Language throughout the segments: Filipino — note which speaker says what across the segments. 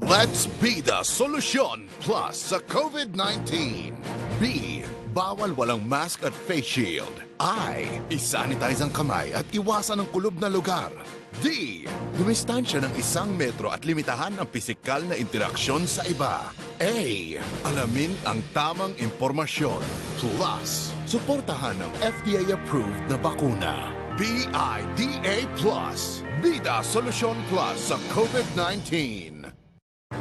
Speaker 1: Let's be the solution plus sa COVID-19. B. Bawal walang mask at face shield. I. Isanitize ang kamay at iwasan ang kulob na lugar. D. Dumistansya ng 1 metro at limitahan ang pisikal na interaksyon sa iba. A. Alamin ang tamang impormasyon. Plus, suportahan ang FDA-approved na bakuna. BIDA Plus. Bida Solusyon Plus sa COVID-19.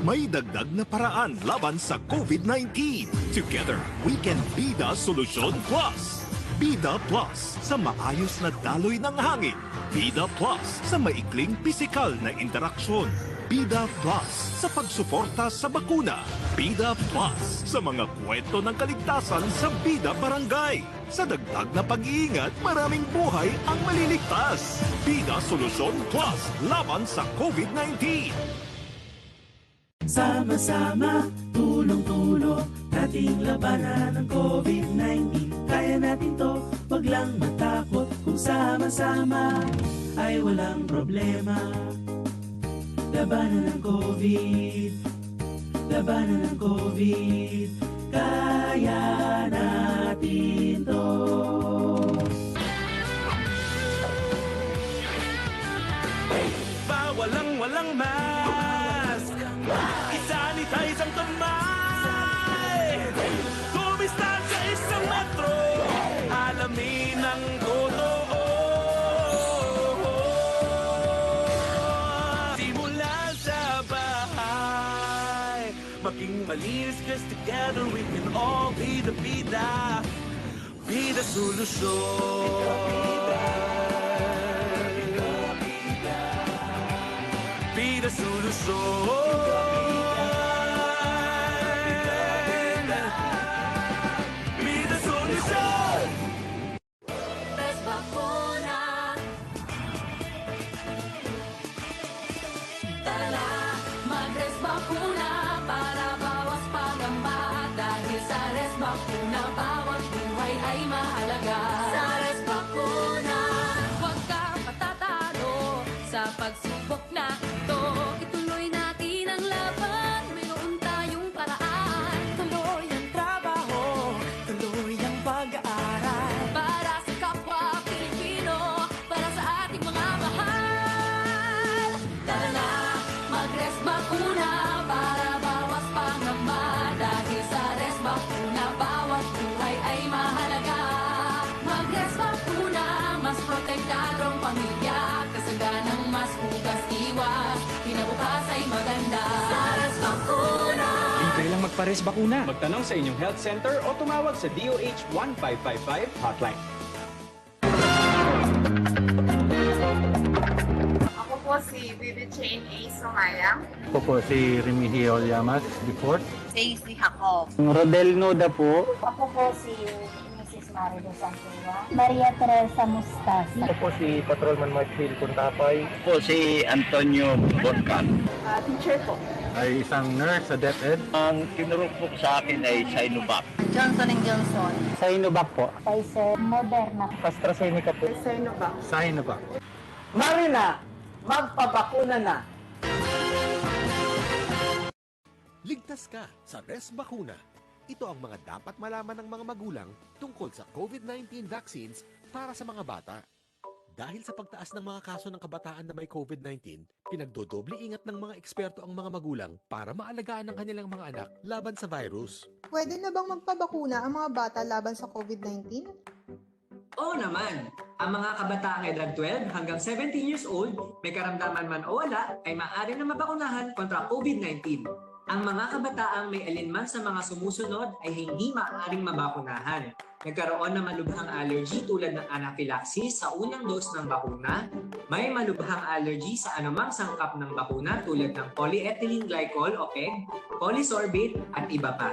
Speaker 2: May dagdag na paraan laban sa COVID-19. Together, we can Bida Solusyon Plus. Bida Plus sa maayos na daloy ng hangin. Bida Plus sa maikling pisikal na interaksyon. Bida Plus sa pagsuporta sa bakuna. Bida Plus sa mga kwento ng kaligtasan sa Bida Barangay. Sa dagdag na pag-iingat, maraming buhay ang maliligtas. Bida Solusyon Plus laban sa COVID-19.
Speaker 3: Sama-sama, tulong-tulong, ating labanan ng COVID-19. Kaya natin to, wag lang matakot. Kung sama-sama, ay walang problema. Labanan ng COVID, labanan ng COVID. Kaya natin to. Walang mask. Isanitize ang kamay. Dumistansya 1 metro. Alamin ang totoo. Simula sa bahay. Maging malinis, 'cause together we can all be the bida. Bida solusyon. Bida solusyon. Bida solusyon.
Speaker 4: Res bakuna. Tara na, mag-res bakuna para bawas pangamba. Dahil sa res bakuna, bawat buhay ay mahalaga. Sa res bakuna, huwag ka patatalo sa pagsubok na ito. Ituloy natin ang laban, mayroon tayong paraan. Tuloy ang trabaho, tuloy ang pag-aaral. Para sa kapwa Pilipino, para sa ating mga mahal. Tara na, mag-res bakuna para bawas pangamba. Dahil sa res bakuna, bawat buhay ay mahalaga. Mag-res bakuna, mas protektadong pamilya. Kasaganang mas hugas iwas, kinabukas ay maganda. Sa res bakuna.
Speaker 5: Libre lang magpa-res bakuna. Magtanong sa inyong health center o tumawag sa DOH 1555 hotline.
Speaker 6: Ako po si Bibi Chain A. Sumaya.
Speaker 7: Ako po si Remigio Llamas before.
Speaker 6: Stacy Jacob.
Speaker 7: Rodel Noda po.
Speaker 8: Ako po si Mrs. Marido Santua. Maria Teresa Mustasa.
Speaker 7: Ako po si Patrolman Marcel Puntapay.
Speaker 9: Po si Antonio Borcan.
Speaker 6: Teacher po.
Speaker 7: Ay isang nurse sa DepEd.
Speaker 9: Ang tinurupok sa akin ay Sinovac.
Speaker 6: Johnson & Johnson.
Speaker 7: Sa Inovac po.
Speaker 8: Pfizer Moderna.
Speaker 7: AstraZeneca po.
Speaker 6: Sinovac.
Speaker 7: Sa Inovac.
Speaker 3: Marina, magpabakuna na.
Speaker 10: Ligtas ka sa res bakuna. Ito ang mga dapat malaman ng mga magulang tungkol sa COVID-19 vaccines para sa mga bata. Dahil sa pagtaas ng mga kaso ng kabataan na may COVID-19, pinagdodoble ingat ng mga eksperto ang mga magulang para maalagaan ang kanilang mga anak laban sa virus.
Speaker 11: Pwede na bang magpabakuna ang mga bata laban sa COVID-19?
Speaker 12: Oo naman. Ang mga kabataang edad 12 hanggang 17 years old, may karamdaman man o wala, ay maaari na mabakunahan kontra COVID-19. Ang mga kabataang may alinman sa mga sumusunod ay hindi maaaring mabakunahan. Nagkaroon ng malubhang allergy tulad ng anaphylaxis sa unang dose ng bakuna, may malubhang allergy sa anumang sangkap ng bakuna tulad ng polyethylene glycol o PEG, polysorbate at iba pa.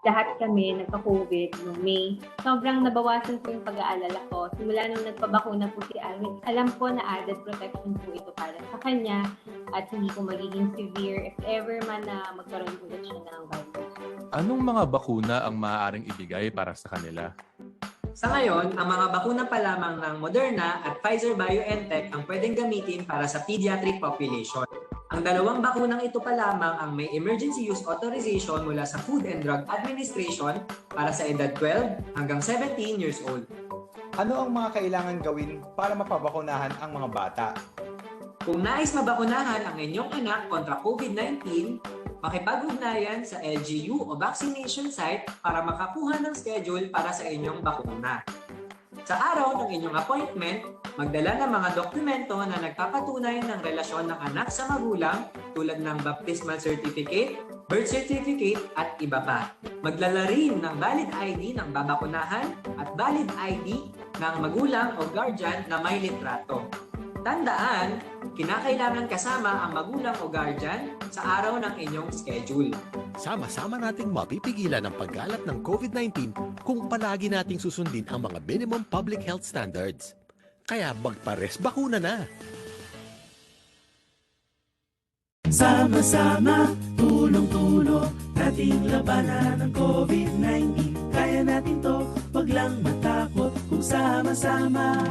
Speaker 13: Lahat kami nagka-COVID noong May. Sobrang nabawasan po yung pag-aalala ko. Simula nung nagpabakuna po si Alvin, alam ko na added protection po ito para sa kanya at hindi po magiging severe if ever man na magkaroon ulit siya ng virus.
Speaker 14: Anong mga bakuna ang maaaring ibigay para sa kanila?
Speaker 12: Sa ngayon, ang mga bakuna pa lamang ng Moderna at Pfizer-BioNTech ang pwedeng gamitin para sa pediatric population. Ang dalawang bakunang ito pa lamang ang may emergency use authorization mula sa Food and Drug Administration para sa edad 12 hanggang 17 years old.
Speaker 5: Ano ang mga kailangan gawin para mapabakunahan ang mga bata?
Speaker 12: Kung nais mabakunahan ang inyong anak kontra COVID-19, makipag-ugnayan sa LGU o vaccination site para makakuha ng schedule para sa inyong bakuna. Sa araw ng inyong appointment, magdala ng mga dokumento na nagpapatunay ng relasyon ng anak sa magulang tulad ng baptismal certificate, birth certificate at iba pa. Magdala rin ng valid ID ng babakunahan at valid ID ng magulang o guardian na may litrato. Tandaan, kinakailangan kasama ang magulang o guardian sa araw ng inyong schedule.
Speaker 10: Sama-sama nating mapipigilan ang paggalat ng COVID-19 kung palagi nating susundin ang mga minimum public health standards. Kaya magpares bakuna na!
Speaker 3: Sama-sama, tulong-tulong, ating labanan ng COVID-19. Kaya natin to, wag lang matakot. Kung sama-sama,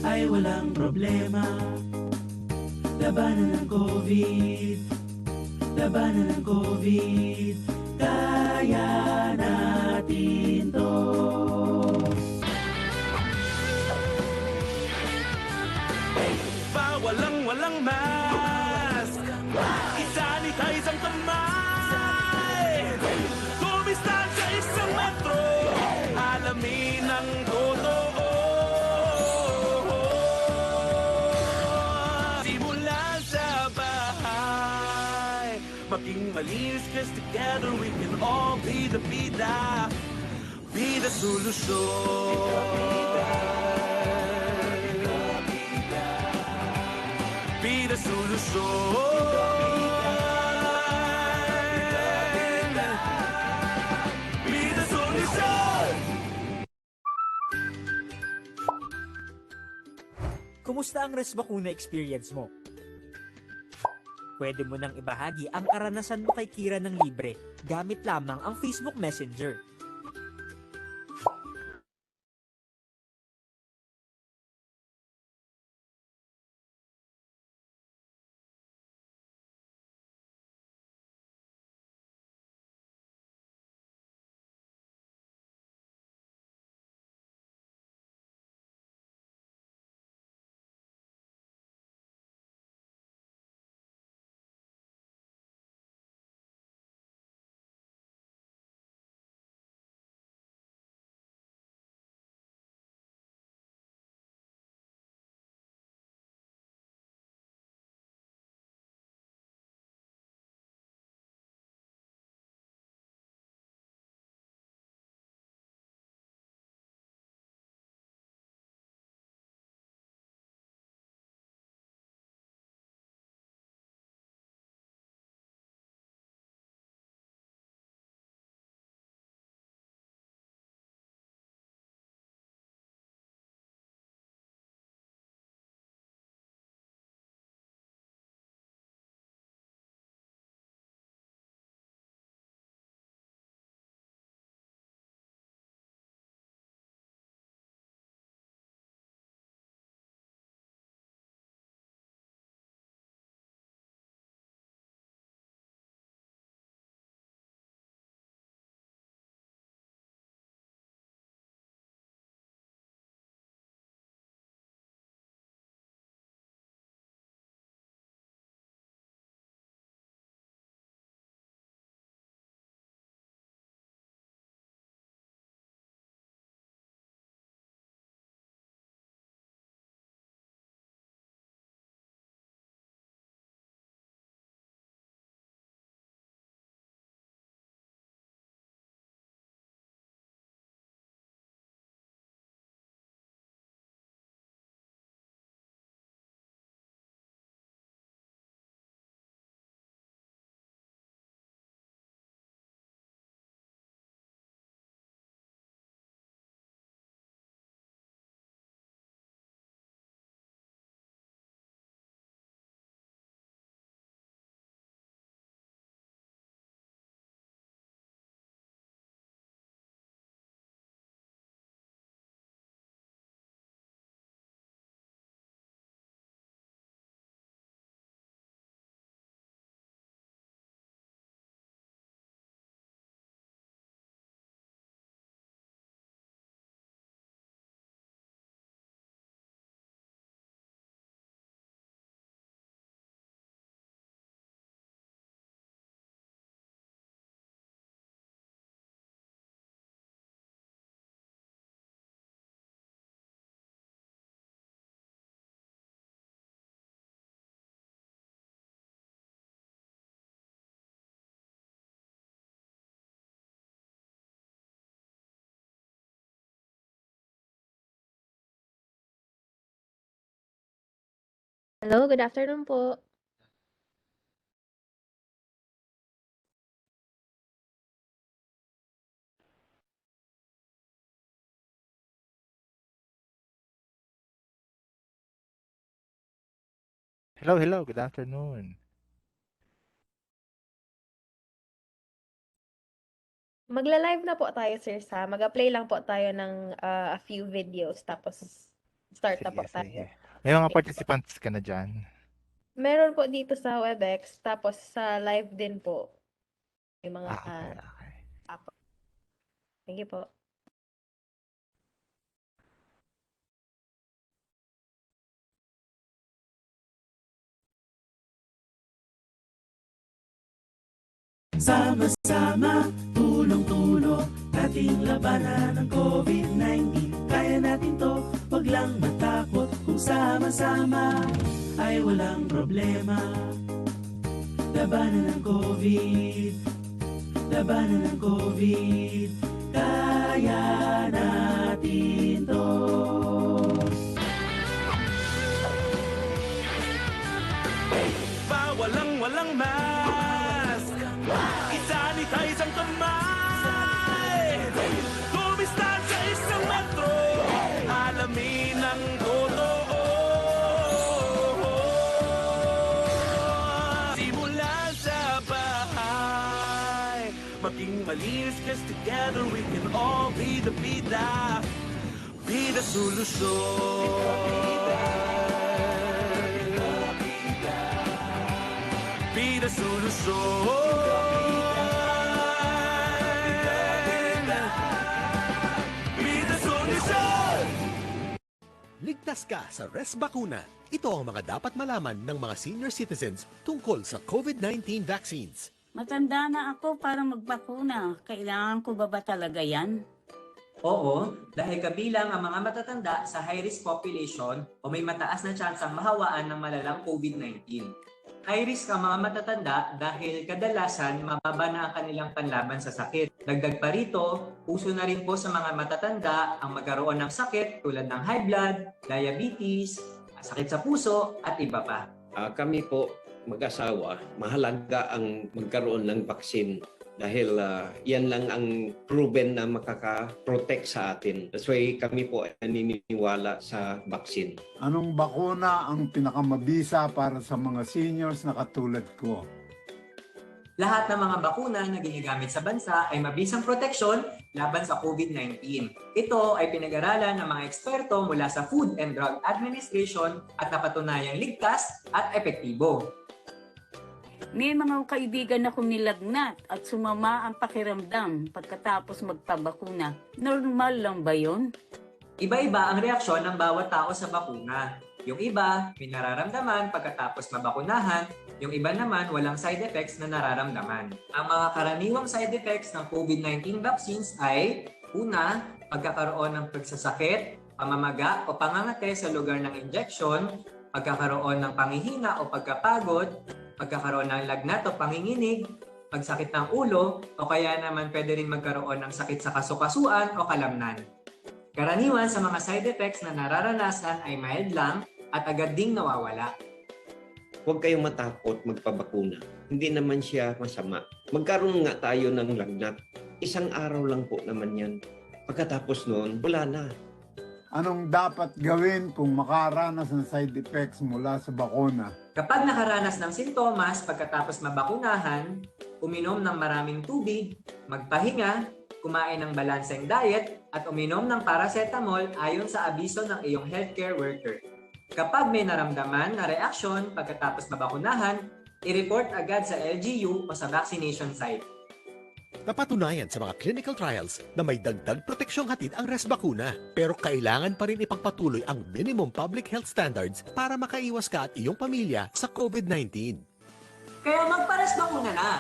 Speaker 3: ay walang problema. Labanan ng COVID, labanan ng COVID, kaya natin to.
Speaker 2: Walang mask. I-sanitize ang kamay. Dumistansya 1 metro. Alamin ang totoo. Simulan sa bahay. Maging malinis, 'cause together we can all be the bida. Bida solusyon. Bida solusyon. Bida solusyon.
Speaker 15: Kumusta ang resbakuna experience mo? Pwede mo nang ibahagi ang karanasan mo kay Kira ng libre gamit lamang ang Facebook Messenger.
Speaker 16: Hello, good afternoon po.
Speaker 7: Hello, hello. Good afternoon.
Speaker 16: Magla-live na po tayo, sir, sa mag-a-play lang po tayo ng a few videos tapos start na
Speaker 7: Sige,
Speaker 16: po tayo.
Speaker 7: sige. May mga
Speaker 16: Okay.
Speaker 7: participants ka na dyan.
Speaker 16: Meron po dito sa WebEx, tapos sa live din po. May mga
Speaker 7: Okay, okay.
Speaker 16: apo. Sige po.
Speaker 3: Sama-sama, tulong-tulong, ating labanan ng COVID-19. Kaya natin to, wag lang matakot. Kung sama-sama, ay walang problema. Labanan ng COVID, labanan ng COVID. Kaya natin to.
Speaker 2: Walang mask. I-sanitize ang kamay. Dumistansya isang metro. Alamin ang totoo. Simula sa bahay. Maging malinis, 'cause together we can all be the bida. Bida solusyon. Bida solusyon. Bida solusyon.
Speaker 10: Ligtas ka sa Res Bakuna. Ito ang mga dapat malaman ng mga senior citizens tungkol sa COVID-19 vaccines.
Speaker 17: Matanda na ako para magbakuna. Kailangan ko ba talaga yan?
Speaker 12: Oo, dahil kabilang ang mga matatanda sa high-risk population o may mataas na tsansang mahawaan ng malalang COVID-19. High risk ang mga matatanda dahil kadalasan mababa na ang kanilang panlaban sa sakit. Dagdag pa rito, uso na rin po sa mga matatanda ang magkaroon ng sakit tulad ng high blood, diabetes, sakit sa puso at iba pa.
Speaker 18: Kami po mag-asawa, mahalaga ang magkaroon ng vaksin dahil yan lang ang proven na makaka-protect sa atin. That's why kami po ay naniniwala sa vaksin.
Speaker 19: Anong bakuna ang pinakamabisa para sa mga seniors na katulad ko?
Speaker 12: Lahat ng mga bakuna na ginagamit sa bansa ay mabisang proteksyon laban sa COVID-19. Ito ay pinag-aralan ng mga eksperto mula sa Food and Drug Administration at napatunayang ligtas at epektibo.
Speaker 17: May mga kaibigan akong nilagnat at sumama ang pakiramdam pagkatapos magpabakuna. Normal lang ba yun?
Speaker 12: Iba-iba ang reaksyon ng bawat tao sa bakuna. Yung iba, may nararamdaman pagkatapos mabakunahan, yung iba naman walang side effects na nararamdaman. Ang mga karaniwang side effects ng COVID-19 vaccines ay, una, pagkakaroon ng pagsasakit, pamamaga o pangangate sa lugar ng injection, pagkakaroon ng panghihina o pagkapagod, pagkakaroon ng lagnat o panginginig, pagsakit ng ulo, o kaya naman pwede rin magkaroon ng sakit sa kasukasuan o kalamnan. Karaniwan sa mga side effects na nararanasan ay mild lang at agad ding nawawala.
Speaker 18: Huwag kayong matakot magpabakuna. Hindi naman siya masama. Magkaroon nga tayo ng lagnat. Isang araw lang po naman yan. Pagkatapos noon, wala na.
Speaker 19: Anong dapat gawin kung makaranas ng side effects mula sa bakuna?
Speaker 12: Kapag nakaranas ng sintomas pagkatapos mabakunahan, uminom ng maraming tubig, magpahinga, kumain ng balanseng diet, at uminom ng paracetamol ayon sa abiso ng iyong healthcare worker. Kapag may naramdaman na reaksyon pagkatapos mabakunahan, i-report agad sa LGU o sa vaccination site.
Speaker 10: Napatunayan sa mga clinical trials na may dagdag proteksyong hatid ang Res Bakuna. Pero kailangan pa rin ipagpatuloy ang minimum public health standards para makaiwas ka at iyong pamilya sa COVID-19.
Speaker 12: Kaya magpa-Res Bakuna na!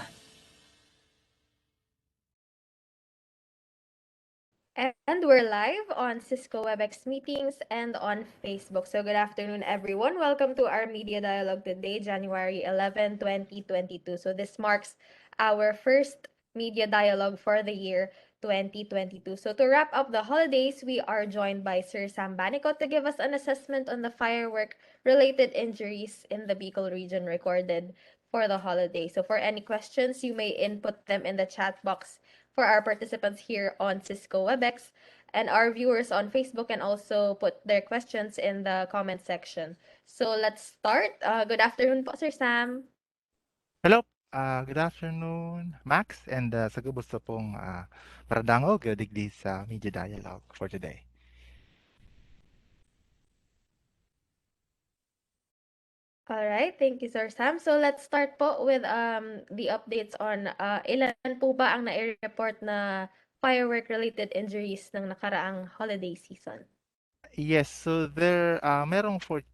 Speaker 16: And we're live on Cisco WebEx meetings and on Facebook. So good afternoon, everyone. Welcome to our media dialogue today, January 11, 2022. So this marks our first media dialogue for the year 2022. So to wrap up the holidays, we are joined by Sir Sam Banico to give us an assessment on the firework-related injuries in the Bicol region recorded for the holiday. So for any questions, you may input them in the chat box for our participants here on Cisco WebEx, and our viewers on Facebook can also put their questions in the comment section. So let's start. Good afternoon po, Sir Sam.
Speaker 7: Hello, good afternoon, Max, and sa gusto pong paradangog digdi sa Media Dialogue for today.
Speaker 16: All right, thank you, Sir Sam. So let's start po with the updates on ilan po ba ang nai-report na firework-related injuries ng nakaraang holiday season?
Speaker 7: Yes, so merong 14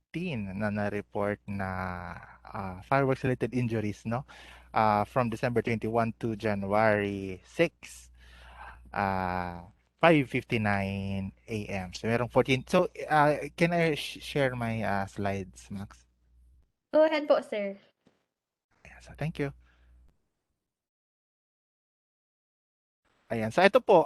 Speaker 7: na na-report na fireworks-related injuries, no? From December 21 to January 6, 5:59 a.m. So merong 14. So can I share my slides, Max?
Speaker 16: Go ahead po, sir.
Speaker 7: So thank you. Ayan. So ito po,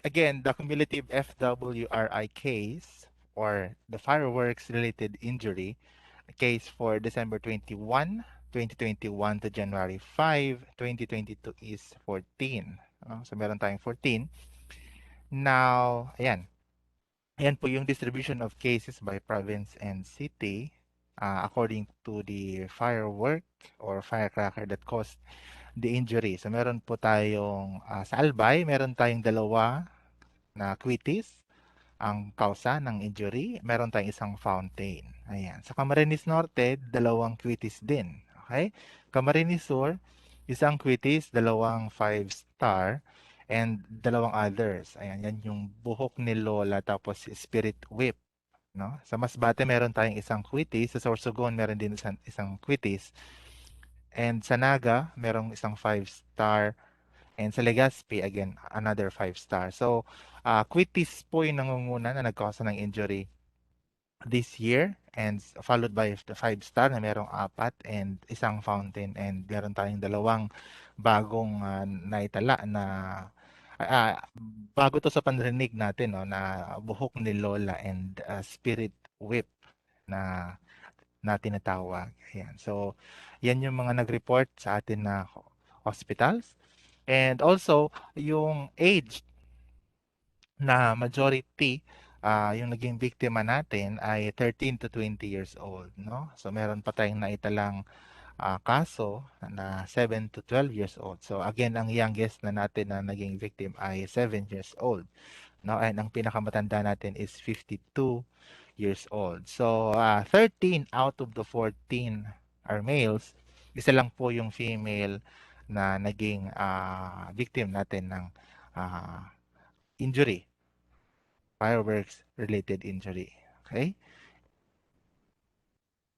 Speaker 7: again, the cumulative FWRI case or the fireworks related injury case for December 21, 2021 to January 5, 2022 is 14. So meron tayong 14. Now, ayan. Ayan po yung distribution of cases by province and city according to the firework or firecracker that caused the injury. So meron po tayong sa Albay, meron tayong dalawa na quitis ang kausa ng injury. Meron tayong isang fountain. Ayan. Sa Camarines Norte, dalawang quitis din. Okay? Camarines Sur, isang quitis, dalawang 5-star, and dalawang others. Ayan, yan yung buhok ni Lola tapos spirit whip. No? Sa Masbate, meron tayong isang quitis. Sa Sorsogon, meron din isang quitis. And sa Naga, merong isang 5-star. And sa Legazpi, again, another 5-star. So, quitis po yung nangunguna na nagkausa ng injury this year and followed by the 5-star na merong 4 and isang fountain and meron tayong dalawang bagong naitala na bago to sa panrinig natin, no, na buhok ni Lola and spirit whip na tinatawag. Ayan. So, yan yung mga nag-report sa atin na hospitals. And also, yung age na majority, yung naging biktima natin ay 13 to 20 years old, no? So meron pa tayong naitalang kaso na 7 to 12 years old. So again, ang youngest na natin na naging victim ay 7 years old, no? And ang pinakamatanda natin is 52 years old. So 13 out of the 14 are males. Isa lang po yung female na naging victim natin ng injury, fireworks related injury. Okay?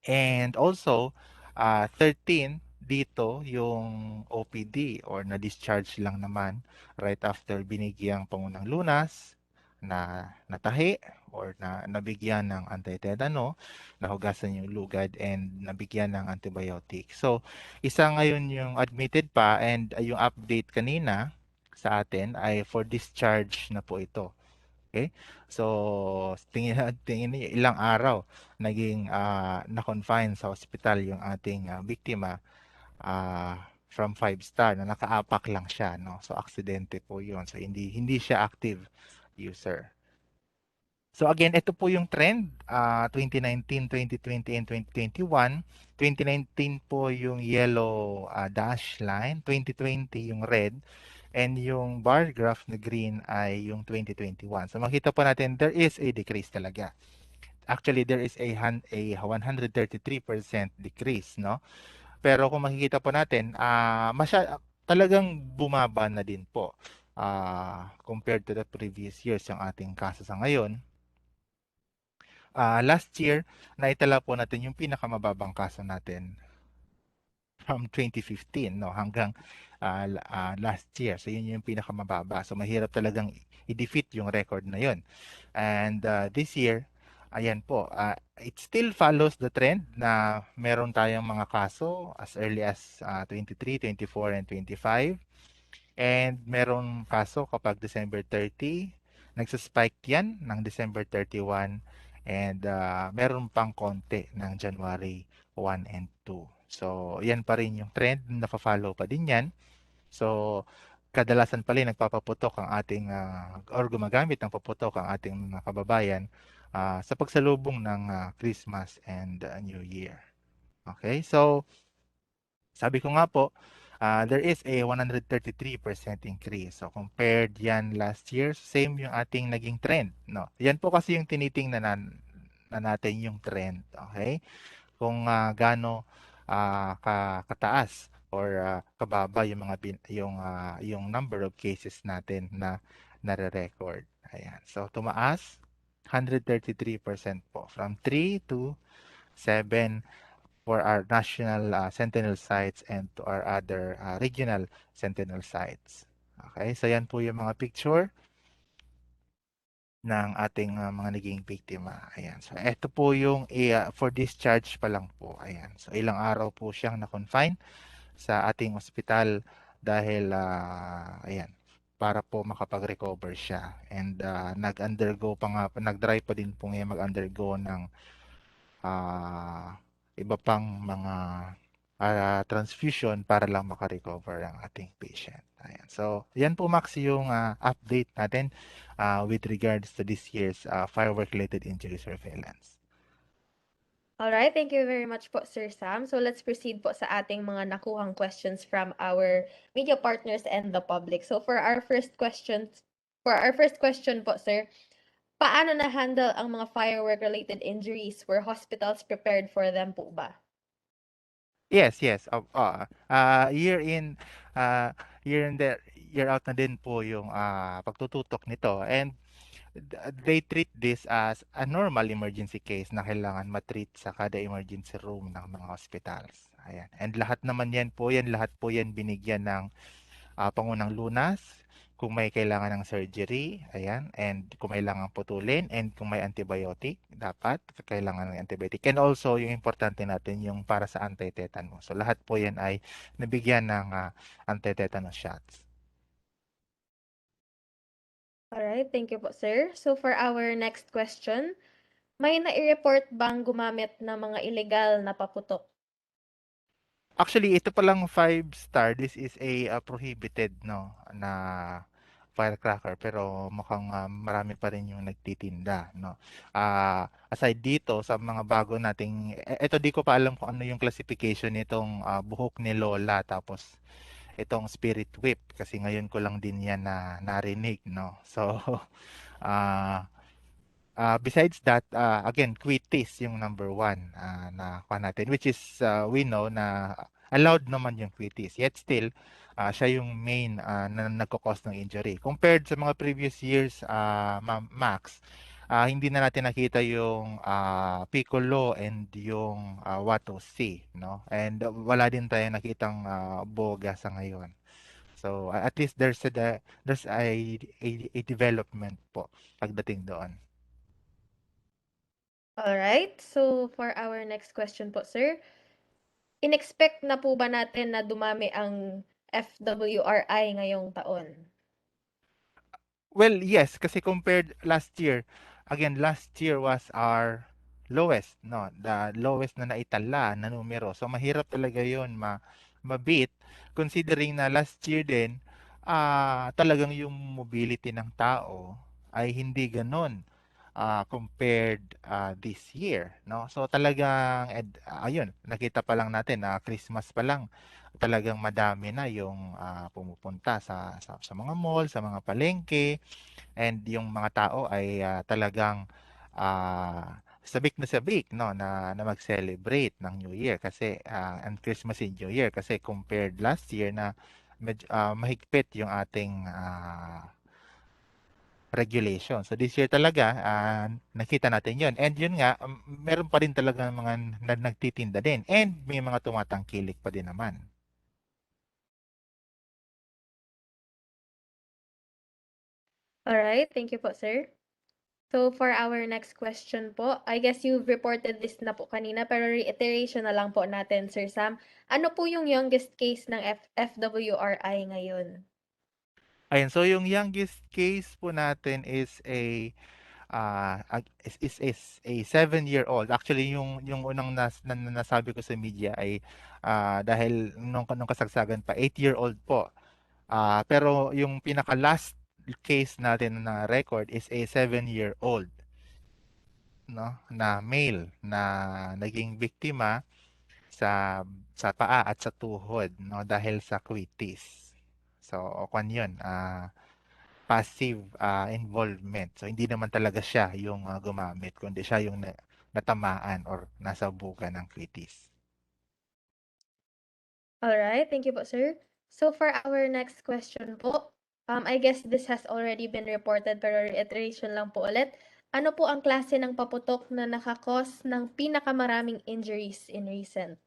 Speaker 7: And also, 13 dito yung OPD or na-discharge lang naman right after binigyang pangunang lunas, na natahi or na nabigyan ng anti-tetano, nahugasan yung lugad and nabigyan ng antibiotic. So, isa ngayon yung admitted pa and yung update kanina sa atin ay for discharge na po ito. Okay? So, tingin niyo ilang araw naging na-confine sa hospital yung ating biktima from 5-star na nakaapak lang siya, no? So, aksidente po 'yun. So, hindi siya active user. So again, ito po yung trend, 2019, 2020, and 2021. 2019 po yung yellow dash line, 2020 yung red, and yung bar graph na green ay yung 2021. So makita po natin there is a decrease talaga. Actually, there is a 133% decrease, no? Pero kung makikita po natin, talagang bumaba na din po compared to the previous years yung ating kaso sa ngayon. Last year, naitala po natin yung pinakamababang kaso natin from 2015, no, hanggang last year. So, yun yung pinakamababa. So, mahirap talagang i-defeat yung record na yun. And this year, ayan po, it still follows the trend na meron tayong mga kaso as early as 23, 24, and 25. And meron kaso kapag December 30, nagsa-spike yan ng December 31, and meron pang konti ng January 1 and 2. So, yan pa rin yung trend, nafa-follow pa din yan. So, kadalasan pala nagpapaputok ang ating or gumagamit ng paputok ang ating mga kababayan sa pagsalubong ng Christmas and New Year. Okay? So, sabi ko nga po, there is a 133% increase. So, compared yan last year, same yung ating naging trend. No? Yan po kasi yung tinitingnan na natin yung trend. Okay? Kung gaano kataas or kababa yung mga yung number of cases natin na nare-record. Ayan. So, tumaas 133% po from 3 to 7 for our national sentinel sites and to our other regional sentinel sites. Okay, so yan po yung mga picture ng ating mga naging biktima. Ayan. So ito po yung for discharge pa lang po. Ayan. So ilang araw po siyang na-confine sa ating ospital dahil ayan, para po makapag-recover siya. And nag-undergo pa nga, nag-try pa din po ngayon mag-undergo ng iba pang mga transfusion para lang makarecover ang ating patient. Ayan. So, yan po Max yung update natin with regards to this year's firework-related injury surveillance.
Speaker 16: Alright, thank you very much po, Sir Sam. So let's proceed po sa ating mga nakuhang questions from our media partners and the public. So for our first question po, Sir, paano na-handle ang mga firework-related injuries? Were hospitals prepared for them po ba?
Speaker 7: Yes, yes. Year in, year in there, year out na din po yung pagtututok nito. And they treat this as a normal emergency case na kailangan matreat sa kada emergency room ng mga hospitals. Ayan. And lahat po yan binigyan ng pangunang lunas, kung may kailangan ng surgery, ayan, and kung may kailangan putulin, and kung may antibiotic, dapat kailangan ng antibiotic. And also, yung importante natin, yung para sa anti-tetanus. So, lahat po yan ay nabigyan ng anti-tetanus shots.
Speaker 16: Alright, thank you po, sir. So for our next question, may nai-report bang gumamit ng mga illegal na paputok?
Speaker 7: Actually, ito palang 5-star, this is a prohibited no na firecracker, pero mukhang marami pa rin yung nagtitinda no. Aside dito sa mga bago nating ito, di ko pa alam kung ano yung classification nitong buhok ni Lola, tapos itong spirit whip, kasi ngayon ko lang din yan na narinig no. So besides that, again, quitis yung number one na kuha natin, which is we know na allowed naman yung quitis. Yet still, siya yung main na nagkakos ng injury. Compared sa mga previous years, Max, hindi na natin nakita yung piccolo and yung Wato C, no? And wala din tayo nakitang boga sa ngayon. So at least there's a development po pagdating doon.
Speaker 16: Alright, so for our next question po, sir, in-expect na po ba natin na dumami ang FWRI ngayong taon?
Speaker 7: Well, yes, kasi compared last year, again, last year was our lowest, no? The lowest na naitala na numero. So mahirap talaga 'yon mabit, considering na last year din talagang yung mobility ng tao ay hindi ganoon compared this year, no? So talagang ayun, nakita pa lang natin na Christmas pa lang talagang madami na yung pumupunta sa mga mall, sa mga palengke, and yung mga tao ay talagang sabik no na mag-celebrate ng New Year, kasi and Christmas and New Year, kasi compared last year na mahigpit yung ating regulation. So this year talaga, nakita natin yun. And yun nga, meron pa rin talaga mga nagtitinda din. And may mga tumatangkilik pa din naman.
Speaker 16: Alright, thank you po, sir. So for our next question po, I guess you've reported this na po kanina, pero reiteration na lang po natin, Sir Sam. Ano po yung youngest case ng FWRI ngayon?
Speaker 7: Ayun, so yung youngest case po natin is is a 7-year-old. Actually, yung unang nasabi ko sa media ay dahil nung kasagsagan pa 8-year-old po. Pero yung pinaka last case natin na record is a 7-year-old, no, na male na naging biktima sa paa at sa tuhod, no, dahil sa quitis. So, kwan yun, passive involvement. So, hindi naman talaga siya yung gumamit, kundi siya yung natamaan or nasabugan ng quitis.
Speaker 16: Alright, thank you po, sir. So for our next question po, I guess this has already been reported pero reiteration lang po ulit. Ano po ang klase ng paputok na nakakos ng pinakamaraming injuries in recent?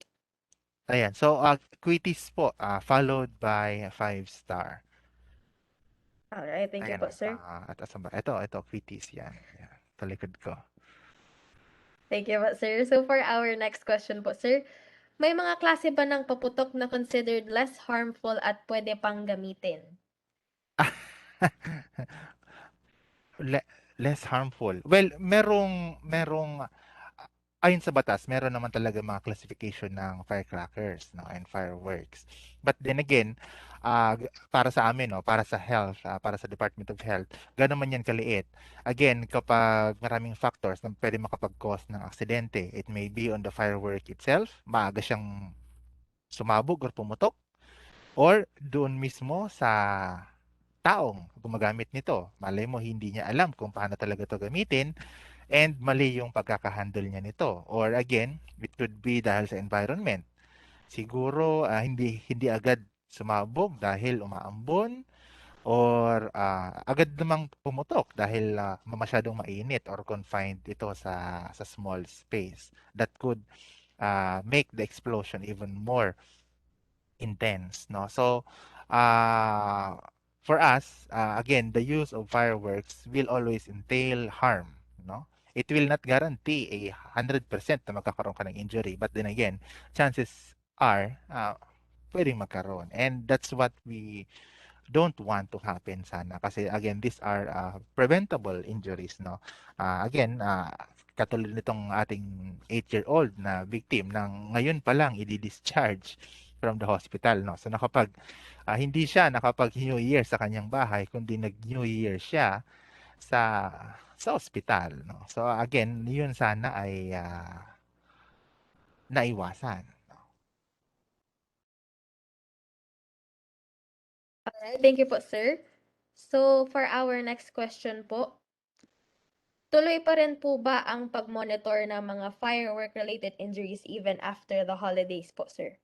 Speaker 7: Ayan. So, quitis po, followed by 5-star.
Speaker 16: Alright, thank you
Speaker 7: Ayan.
Speaker 16: po, sir.
Speaker 7: At asan ba? Ito, quitis yan. Ayan, sa likod ko.
Speaker 16: Thank you po, sir. So for our next question po, sir, may mga klase ba ng paputok na considered less harmful at pwede pang gamitin?
Speaker 7: Less harmful. Well, merong ayon sa batas, meron naman talaga mga classification ng firecrackers, no, and fireworks. But then again, para sa amin, no, para sa health, para sa Department of Health, gano'n man yan kaliit. Again, kapag maraming factors na pwede makapag-cause ng aksidente, it may be on the firework itself, maaga siyang sumabog or pumutok, or doon mismo sa taong gumagamit nito. Malay mo, hindi niya alam kung paano talaga ito gamitin and mali yung pagkakahandle niya nito. Or again, it could be dahil sa environment. Siguro hindi hindi agad sumabog dahil umaambon or agad namang pumutok dahil masyadong mainit or confined ito sa small space that could make the explosion even more intense, no? So, for us, again, the use of fireworks will always entail harm, no? It will not guarantee 100% na magkakaroon ka ng injury, but then again, chances are pwedeng magkaroon. And that's what we don't want to happen sana kasi again these are preventable injuries, no. Again, katulad nitong ating 8-year-old na victim ng ngayon pa lang i-discharge from the hospital, no. So nakapag hindi siya nakapag New Year sa kanyang bahay kundi nag New Year siya sa ospital, no. So again yun sana ay naiwasan.
Speaker 16: Alright, thank you po, sir. So for our next question po, tuloy pa rin po ba ang pag-monitor ng mga firework-related injuries even after the holidays po, sir?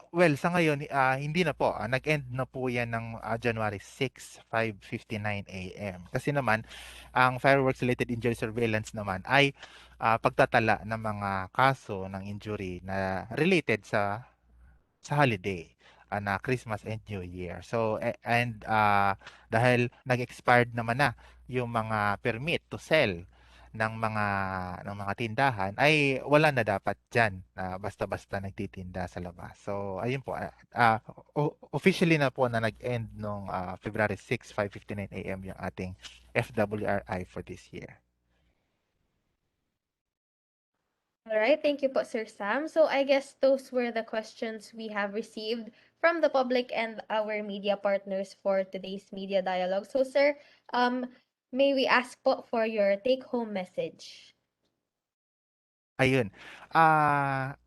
Speaker 7: Well, sa ngayon, hindi na po. Nag-end na po yan ng January 6, 5:59 AM. Kasi naman, ang fireworks-related injury surveillance naman ay pagtatala ng mga kaso ng injury na related sa holiday, na Christmas and New Year. So, and dahil nag-expired naman na yung mga permit to sell ng mga tindahan ay wala na dapat diyan na basta-basta nagtitinda sa labas. So, ayun po, officially na po na nag-end nung February 6, 5:59 AM yung ating FWRI for this year.
Speaker 16: Alright, thank you po, Sir Sam. So I guess those were the questions we have received from the public and our media partners for today's media dialogue. So, sir, may we ask po for your take-home message?
Speaker 7: Ayun. Para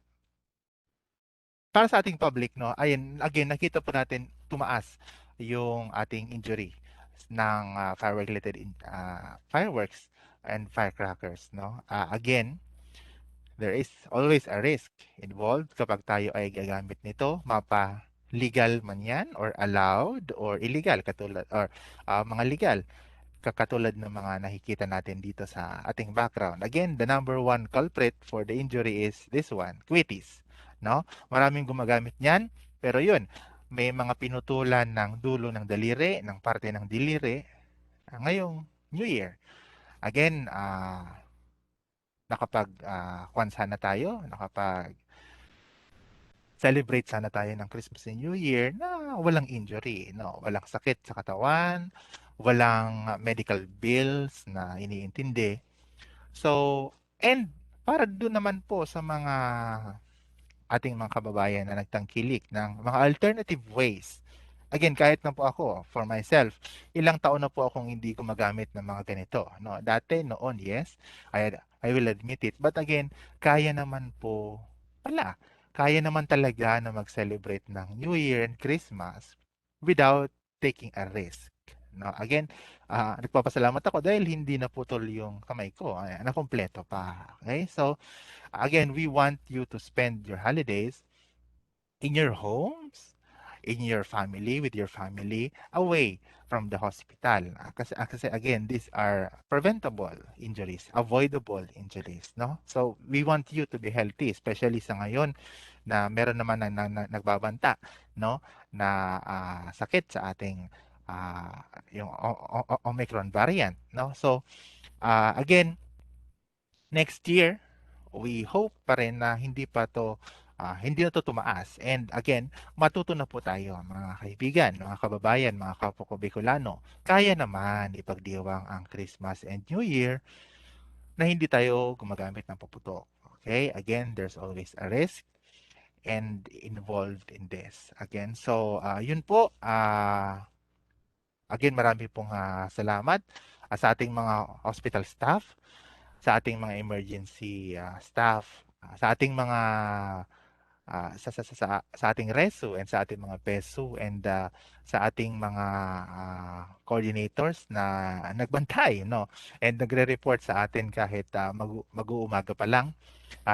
Speaker 7: sa ating public, no, ayun, again, nakita po natin tumaas yung ating injury ng fireworks and firecrackers, no. Again, there is always a risk involved kapag tayo ay gagamit nito, mapa legal man yan or allowed or illegal katulad or mga legal katulad ng mga nakikita natin dito sa ating background. Again, the number one culprit for the injury is this one, quitis, no? Maraming gumagamit niyan, pero yun, may mga pinutulan ng dulo ng daliri, ng parte ng diliri, ngayong New Year. Again, nakapag kwan sana tayo, nakapag celebrate sana tayo ng Christmas and New Year na walang injury, no? Walang sakit sa katawan, walang medical bills na iniintindi. So, and para doon naman po sa mga ating mga kababayan na nagtangkilik ng mga alternative ways. Again, kahit na po ako, for myself, ilang taon na po akong hindi gumagamit ng mga ganito. No? Dati, noon, yes, I will admit it. But again, kaya naman po pala. Kaya naman talaga na mag-celebrate ng New Year and Christmas without taking a risk. No, again, nagpapasalamat ako dahil hindi naputol yung kamay ko. Nakumpleto pa. Okay? So, again, we want you to spend your holidays in your homes, in your family, with your family, away from the hospital. Kasi again, these are preventable injuries, avoidable injuries, no? So, we want you to be healthy, especially sa ngayon na meron naman na nagbabanta, no? Na sakit sa ating yung Omicron variant, no? So, again, next year, we hope pa rin na hindi na to tumaas. And again, matuto na po tayo mga kaibigan, mga kababayan, mga kapwa ko Bicolano. Kaya naman ipagdiwang ang Christmas and New Year na hindi tayo gumagamit ng paputok. Okay? Again, there's always a risk and involved in this. Again, so yun po. Again, marami pong salamat sa ating mga hospital staff, sa ating mga emergency staff, sa ating mga sa ating RESU and sa ating mga PESU and sa ating mga coordinators na nagbantay, no? And nagre-report sa atin kahit mag-uumaga pa lang.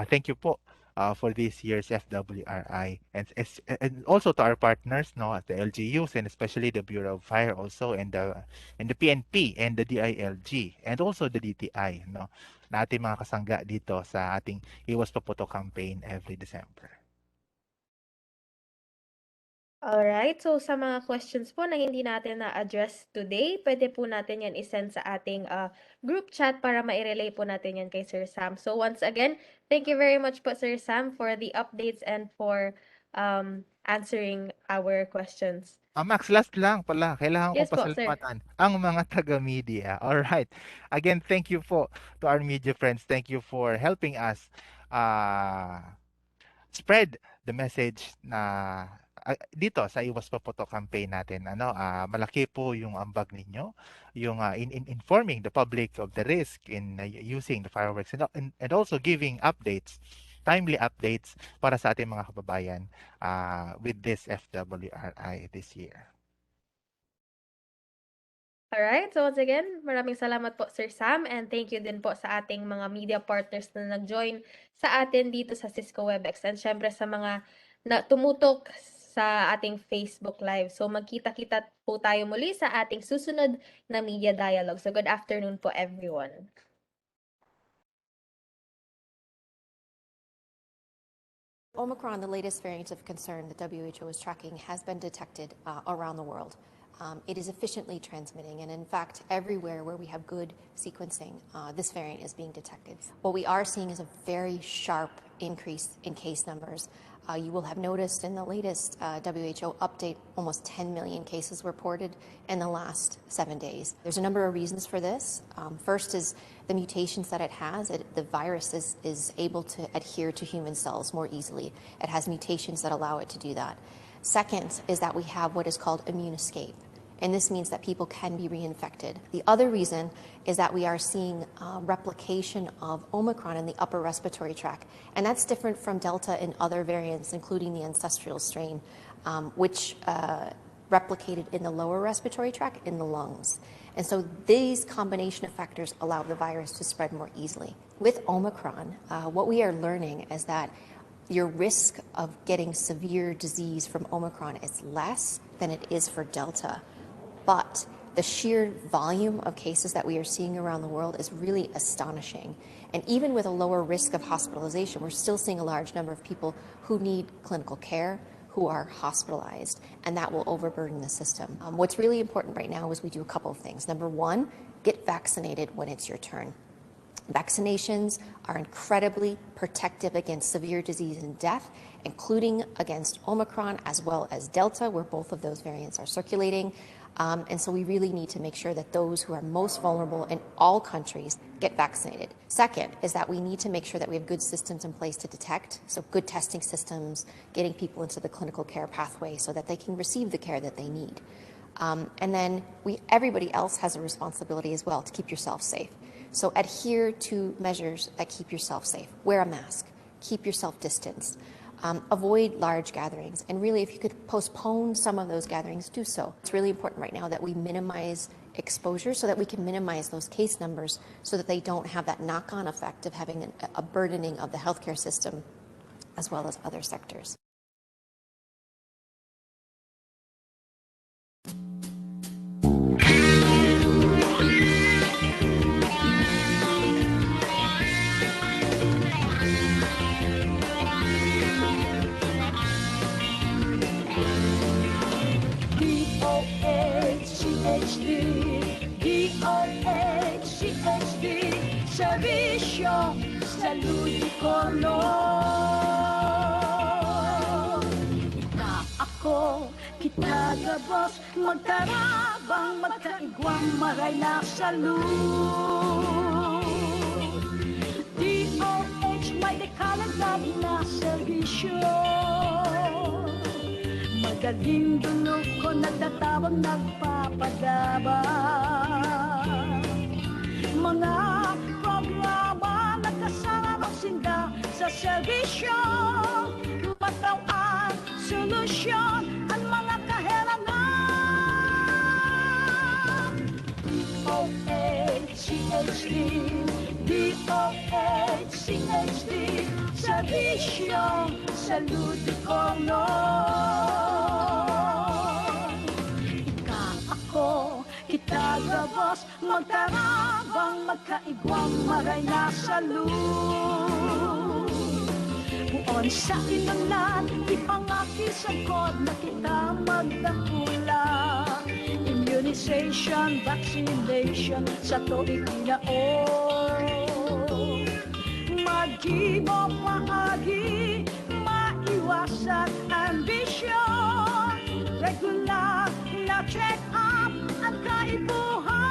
Speaker 7: Thank you po for this year's FWRI and also to our partners, no, at the LGUs and especially the Bureau of Fire also and the PNP and the DILG and also the DTI, no, na ating mga kasangga dito sa ating Iwas Paputok campaign every December.
Speaker 16: Alright, so sa mga questions po na hindi natin na-address today, pwede po natin yan isend sa ating group chat para ma-relay po natin yan kay Sir Sam. So once again, thank you very much po Sir Sam for the updates and for answering our questions.
Speaker 7: Max, last lang pala. Kailangan
Speaker 16: Yes
Speaker 7: kong
Speaker 16: po, sir.
Speaker 7: pasalamatan ang mga taga-media. Alright. Again, thank you po to our media friends. Thank you for helping us spread the message na dito sa Iwas Paputok campaign natin. Malaki po yung ambag ninyo, yung in informing the public of the risk in using the fireworks and also giving updates, timely updates para sa ating mga kababayan with this FWRI this year.
Speaker 16: Alright, so once again, maraming salamat po Sir Sam and thank you din po sa ating mga media partners na nag-join sa atin dito sa Cisco WebEx and syempre sa mga tumutok sa ating Facebook Live. So magkita-kita po tayo muli sa ating susunod na media dialogue. So good afternoon po everyone.
Speaker 20: Omicron, the latest variant of concern the WHO is tracking, has been detected around the world. It is efficiently transmitting, and in fact, everywhere where we have good sequencing, this variant is being detected. What we are seeing is a very sharp increase in case numbers. You will have noticed in the latest WHO update, almost 10 million cases reported in the last 7 days. There's a number of reasons for this. First is the mutations that it has. The virus is able to adhere to human cells more easily. It has mutations that allow it to do that. Second is that we have what is called immune escape, and this means that people can be reinfected. The other reason is that we are seeing replication of Omicron in the upper respiratory tract, and that's different from Delta and other variants, including the ancestral strain, which replicated in the lower respiratory tract in the lungs. And so these combination of factors allow the virus to spread more easily. With Omicron, what we are learning is that your risk of getting severe disease from Omicron is less than it is for Delta. But the sheer volume of cases that we are seeing around the world is really astonishing. And even with a lower risk of hospitalization, we're still seeing a large number of people who need clinical care, who are hospitalized, and that will overburden the system. What's really important right now is we do a couple of things. Number one, get vaccinated when it's your turn. Vaccinations are incredibly protective against severe disease and death, including against Omicron as well as Delta, where both of those variants are circulating. And so we really need to make sure that those who are most vulnerable in all countries get vaccinated. Second is that we need to make sure that we have good systems in place to detect, so good testing systems, getting people into the clinical care pathway so that they can receive the care that they need. And then everybody else has a responsibility as well to keep yourself safe. So adhere to measures that keep yourself safe. Wear a mask, keep yourself distanced. Avoid large gatherings, and really if you could postpone some of those gatherings, do so. It's really important right now that we minimize exposure so that we can minimize those case numbers so that they don't have that knock-on effect of having a burdening of the healthcare system as well as other sectors.
Speaker 4: DOHCHD, Servisyo Salud Bicol. Kita ako, kita gabos, magkarabang, magkaigwang, maray na salud. DOH may dekalagad na servisyo. Madaling dulog ko nagtatawag, nagpapadabang. Mga programa nagkasarang sinda sa serbisyo. Mataw ang solusyon ang mga kahirangan. DOHCHD, DOHCHD, Servisyo Salud Bicol. Kita gabos, magkarabang, magkaigwang, maray na salud. Buon sa inalan, ipangakis ang kod na kita magdakula. Immunization, vaccination, sa to'y kinaon. Mag-ibo maagi, maiwasan ambisyon. Regular na check-up ang kaibuhan.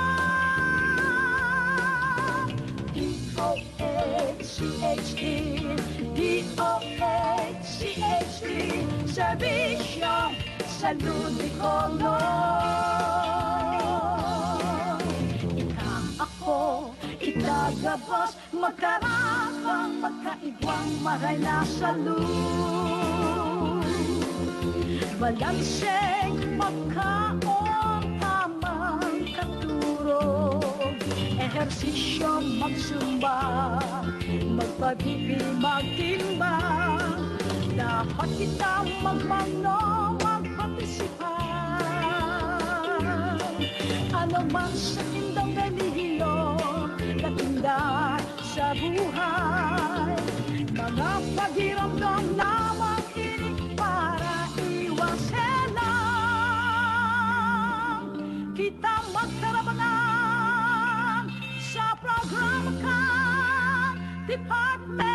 Speaker 4: DOHCHD, DOHCHD, Servisyo Salud Bicol. Ako, kita gabos, magkarabang, magkaigwang, maray na salud. Balanseng magkaon, tamang katurog, ehersisyo magsumba, magpabibi, magtimbang. Dapat kita magmano, magpatisipan. Ano man sa tindang relihiyo, natinda sa buhay. Mga pagiramdam lamang ini para iwaselang. Kita magkarabangan sa programa ka, Department